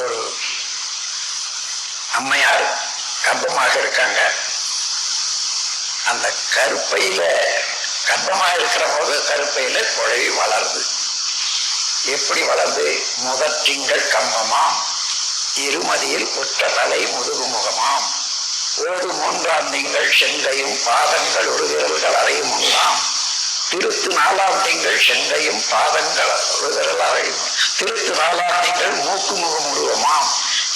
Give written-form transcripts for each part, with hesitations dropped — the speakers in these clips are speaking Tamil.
ஒரு அம்மையார் கர்ப்பமாக இருக்காங்க. அந்த கருப்பையில கர்ப்பமாக இருக்கிற போது கருப்பையில குழவி வளருது. எப்படி வளருது? முதற்திங்கள் கம்பமாம், இருமதியில் உற்ற தலை முதுகு முகமாம், ஓடு மூன்றாம் திங்கள் செங்கையும் பாதங்கள் ஒரு விரல்கள் அறையும் உண்டாம், திருத்து நாலாம் திங்கள் செங்கையும் பாதங்கள் ஒரு விரல் அறையும், திருத்து நாலாம் திங்கள் மூக்கு முகம் உருவமாம்,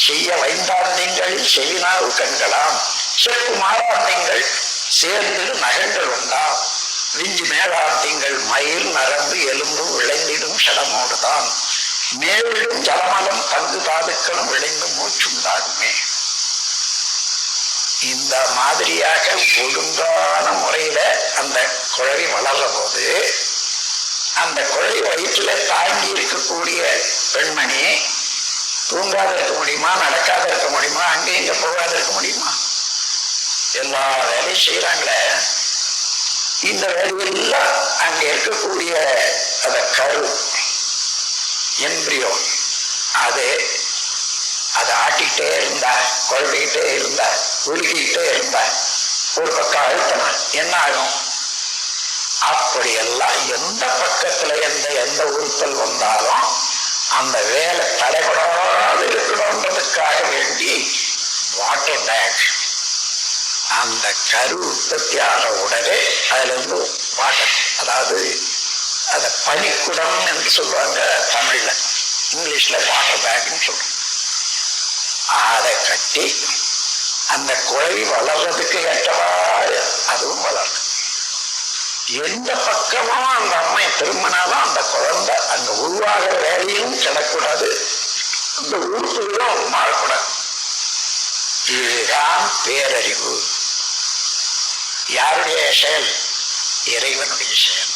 செய்ய வைந்தாம் திங்களில் செவினாவு கண்களாம், செப்பு மாறாம் திங்கள் சேர்ந்து நகங்கள் உண்டாம், விஞ்சி மேலாம் திங்கள் மயில் நரம்பு எலும்பு விளைந்திடும் சடமோடுதான், மேலும் ஜலமலம் பங்கு தாதுக்களும் விளைந்து மூச்சுண்டாகுமே. இந்த மாதிரியாக ஒழுங்கான முறையில அந்த குழவி வளர்ற போது அந்த குழவி வயிற்றுல தாங்கி இருக்கக்கூடிய பெண்மணி தூங்காத இருக்க முடியுமா? நடக்காத இருக்க முடியுமா? அங்கே இங்க போகாத இருக்க முடியுமா? எல்லா வேலையும் செய்யறாங்களே. இந்த வேலையெல்லாம் அங்க இருக்கக்கூடிய அந்த கரு எம்பிரியோ அதை ஆட்டிக்கிட்டே இருந்தா, குழப்பிக்கிட்டே இருந்தா, உருகிக்கிட்டே இருந்தா, ஒரு பக்கம் அழுத்தினா என்ன ஆகும்? அப்படியெல்லாம் எந்த பக்கத்துல எந்த உறுத்தல் வந்தாலும் அந்த வேலை தடைபடாது இருக்கணும்ன்றதுக்காக வேண்டி வாட்டர் பேக், அந்த கரு உற்பத்தியான உடனே அதுல இருந்து வாட்டர், அதாவது அத பனிக்குடம் என்று சொல்லுவாங்க தமிழ்ல, இங்கிலீஷ்ல வாட்டர் பேக்னு சொல்றோம். அதை கட்டி அந்த குழவி வளர்றதுக்கு ஏற்றவாறு அதுவும் வளரும். எந்த பக்கமும் அந்த அம்மை திரும்பினாலும் அந்த குழந்தை அங்க உருவாகிற வேலையும் கிடக்கூடாது, அந்த உறுப்புகளும் மாறக்கூடாது. இதுதான் பேரறிவு. யாருடைய செயல்? இறைவனுடைய செயல்.